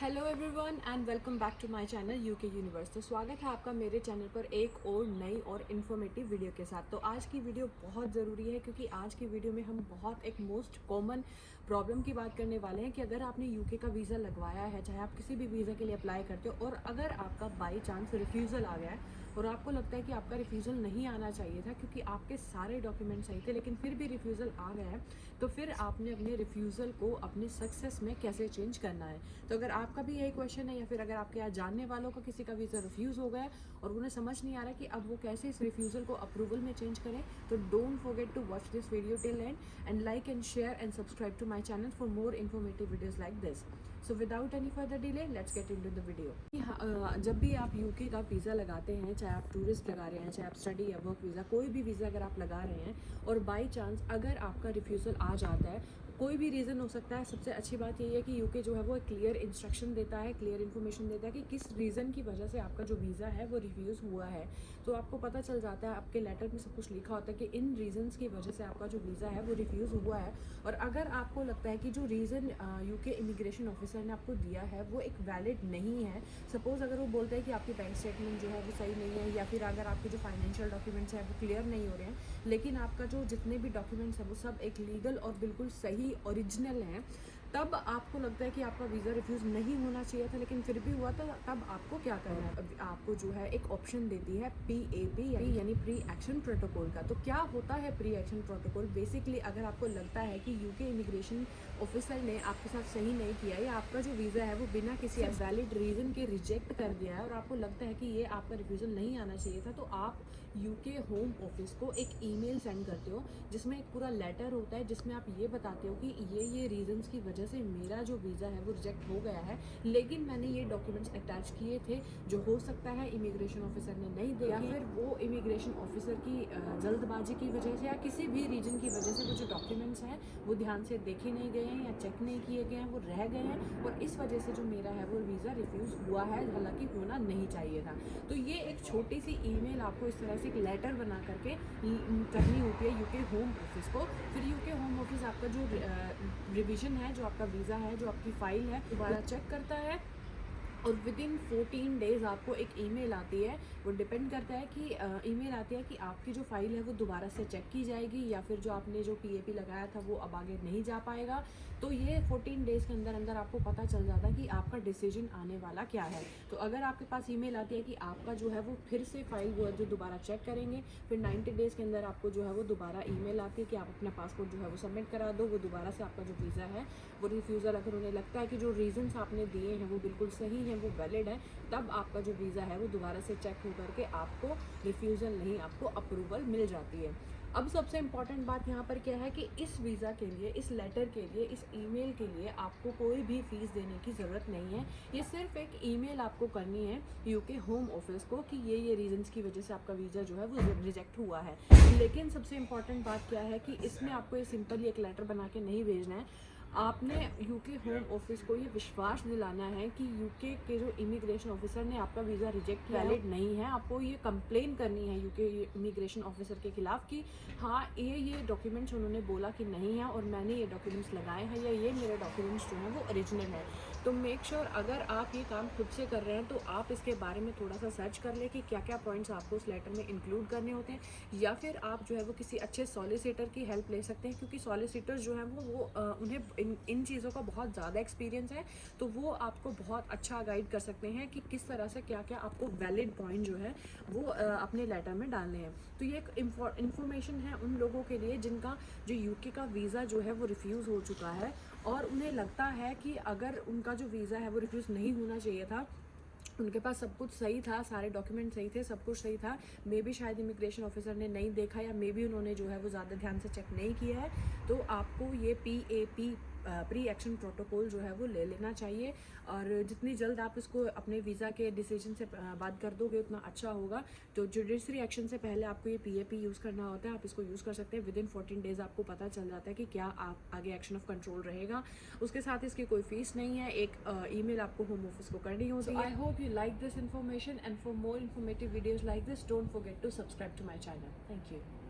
Hello everyone and welcome back to my channel UK universe. तो स्वागत है आपका मेरे चैनल पर एक और नई और इन्फॉर्मेटिव वीडियो के साथ। तो आज की वीडियो बहुत ज़रूरी है क्योंकि आज की वीडियो में हम बहुत एक मोस्ट कॉमन प्रॉब्लम की बात करने वाले हैं कि अगर आपने यूके का वीज़ा लगवाया है, चाहे आप किसी भी वीज़ा के लिए अप्लाई करते हो, और अगर आपका बाई चांस रिफ्यूज़ल आ गया है और आपको लगता है कि आपका रिफ्यूज़ल नहीं आना चाहिए था क्योंकि आपके सारे डॉक्यूमेंट सही थे लेकिन फिर भी रिफ्यूज़ल आ गया है, तो फिर आपने अपने रिफ्यूज़ल को अपने सक्सेस में कैसे चेंज करना है। तो अगर आपका भी यही क्वेश्चन है या फिर अगर आपके यहाँ जानने वालों का किसी का वीज़ा रिफ्यूज़ हो गया है और उन्हें समझ नहीं आ रहा कि अब वो कैसे इस रिफ्यूज़ल को अप्रूवल में चेंज करें, तो don't forget to watch this video till end like and share and subscribe to my channel for more informative videos like this. So without any further delay let's get into the video. जब भी आप UK का visa लगाते हैं, चाहे आप tourist लगा रहे हैं, चाहे आप स्टडी या वर्क वीज़ा, कोई भी वीज़ा अगर आप लगा रहे हैं और बाई चांस अगर आपका रिफ्यूज़ल आ जाता है, कोई भी रीज़न हो सकता है। सबसे अच्छी बात यही है कि यूके जो है वो एक क्लियर इंस्ट्रक्शन देता है, क्लियर इन्फॉर्मेशन देता है कि किस रीज़न की वजह से आपका जो वीज़ा है वो रिफ्यूज़ हुआ है। तो आपको पता चल जाता है, आपके लेटर में सब कुछ लिखा होता है कि इन रीज़न्स की वजह से आपका जो वीज़ा है वो रिफ्यूज़ हुआ है। और अगर आपको लगता है कि जो रीज़न यूके इमिग्रेशन ऑफिसर ने आपको दिया है वो एक वैलिड नहीं है, सपोज़ अगर वो बोलते हैं कि आपकी बैंक स्टेटमेंट जो है वो सही नहीं है, या फिर अगर आपके जो फाइनेंशियल डॉक्यूमेंट्स हैं वो क्लियर नहीं हो रहे हैं, लेकिन आपका जो जितने भी डॉक्यूमेंट्स हैं वो सब एक लीगल और बिल्कुल सही ओरिजिनल हैं, तब आपको लगता है कि आपका वीज़ा रिफ्यूज़ नहीं होना चाहिए था लेकिन फिर भी हुआ था, तब आपको क्या करना है। अब आपको जो है एक ऑप्शन देती है PAP यानी प्री एक्शन प्रोटोकॉल का। तो क्या होता है प्री एक्शन प्रोटोकॉल? बेसिकली अगर आपको लगता है कि यूके इमिग्रेशन ऑफिसर ने आपके साथ सही नहीं किया या आपका जो वीज़ा है वो बिना किसी वैलिड रीज़न के रिजेक्ट कर दिया है और आपको लगता है कि ये आपका रिफ्यूज़ल नहीं आना चाहिए था, तो आप यूके होम ऑफिस को एक ईमेल सेंड करते हो जिसमें एक पूरा लेटर होता है जिसमें आप ये बताते हो कि ये रीजंस की वजह से मेरा जो वीज़ा है वो रिजेक्ट हो गया है, लेकिन मैंने ये डॉक्यूमेंट्स अटैच किए थे जो हो सकता है इमिग्रेशन ऑफिसर ने नहीं देखे, या फिर वो इमिग्रेशन ऑफिसर की जल्दबाजी की वजह से या किसी भी रीजन की वजह से वो जो डॉक्यूमेंट्स हैं वो ध्यान से देखे नहीं गए हैं या चेक नहीं किए गए हैं, वो रह गए हैं और इस वजह से जो मेरा है वो वीज़ा रिफ्यूज़ हुआ है, हालांकि होना नहीं चाहिए था। तो ये एक छोटी सी ईमेल आपको इस तरह से एक लेटर बना करके करनी होती है यूके होम ऑफिस को। फिर यूके होम ऑफिस आपका जो रिवीजन है, जो आपका वीज़ा है, जो आपकी फ़ाइल है, दोबारा चेक करता है और विद इन 14 डेज़ आपको एक ईमेल आती है। वो डिपेंड करता है कि ईमेल आती है कि आपकी जो फाइल है वो दोबारा से चेक की जाएगी या फिर जो आपने जो PAP लगाया था वो अब आगे नहीं जा पाएगा। तो ये 14 डेज़ के अंदर अंदर आपको पता चल जाता है कि आपका डिसीजन आने वाला क्या है। तो अगर आपके पास ईमेल आती है कि आपका जो है वो फिर से फाइल वो जो दोबारा चेक करेंगे, फिर 90 डेज़ के अंदर आपको जो है वो दोबारा ईमेल आती है कि आप अपना पासपोर्ट जो है वो सबमिट करा दो, वो दोबारा से आपका जो वीज़ा है वो रिफ्यूज़ल, अगर उन्हें लगता है कि जो रीज़न्स आपने दिए हैं वो बिल्कुल सही हैं, वो वैलिड है, तब आपका जो वीज़ा है वो दोबारा से चेक हो करके आपको रिफ्यूज़ल नहीं, आपको अप्रूवल मिल जाती है। अब सबसे इम्पॉर्टेंट बात यहाँ पर क्या है कि इस वीज़ा के लिए, इस लेटर के लिए, इस ईमेल के लिए आपको कोई भी फ़ीस देने की ज़रूरत नहीं है। ये सिर्फ एक ईमेल आपको करनी है यूके होम ऑफिस को कि ये रीजंस की वजह से आपका वीज़ा जो है वो रिजेक्ट हुआ है। लेकिन सबसे इम्पॉर्टेंट बात क्या है कि इसमें आपको ये सिंपली एक लेटर बना के नहीं भेजना है। आपने यूके होम ऑफिस को ये विश्वास दिलाना है कि यूके के जो इमिग्रेशन ऑफिसर ने आपका वीज़ा रिजेक्ट वैलिड नहीं है। आपको ये कंप्लेन करनी है यूके इमिग्रेशन ऑफिसर के खिलाफ कि हाँ, ये डॉक्यूमेंट्स उन्होंने बोला कि नहीं है और मैंने ये डॉक्यूमेंट्स लगाए हैं या ये मेरे डॉक्यूमेंट्स जो हैं वो ओरिजिनल हैं। तो मेक श्योर अगर आप ये काम खुद से कर रहे हैं तो आप इसके बारे में थोड़ा सा सर्च कर लें कि क्या क्या पॉइंट्स आपको उस लेटर में इंक्लूड करने होते हैं, या फिर आप जो है वो किसी अच्छे सॉलिसिटर की हेल्प ले सकते हैं क्योंकि सॉलिसिटर्स जो हैं वो उन्हें इन चीज़ों का बहुत ज़्यादा एक्सपीरियंस है, तो वो आपको बहुत अच्छा गाइड कर सकते हैं कि किस तरह से क्या क्या आपको वैलिड पॉइंट जो है वो अपने लेटर में डालने हैं। तो ये एक इन्फॉर्मेशन है उन लोगों के लिए जिनका जो यूके का वीज़ा जो है वो रिफ्यूज़ हो चुका है और उन्हें लगता है कि अगर उनका जो वीज़ा है वो रिफ्यूज़ नहीं होना चाहिए था, उनके पास सब कुछ सही था, सारे डॉक्यूमेंट सही थे, सब कुछ सही था, मे बी शायद इमिग्रेशन ऑफिसर ने नहीं देखा या मे बी उन्होंने जो है वो ज़्यादा ध्यान से चेक नहीं किया है, तो आपको ये PAP प्री एक्शन प्रोटोकॉल जो है वो ले लेना चाहिए। और जितनी जल्द आप इसको अपने वीज़ा के डिसीजन से बात कर दोगे उतना अच्छा होगा। तो जुडिशरी एक्शन से पहले आपको ये PAP यूज़ करना होता है, आप इसको यूज़ कर सकते हैं। विद इन 14 डेज़ आपको पता चल जाता है कि क्या आप आगे एक्शन ऑफ कंट्रोल रहेगा। उसके साथ इसकी कोई फीस नहीं है, एक ईमेल आपको होम ऑफिस को करनी होती है। I hope you like this information and for more informative videos like this don't forget to subscribe to my channel. Thank you.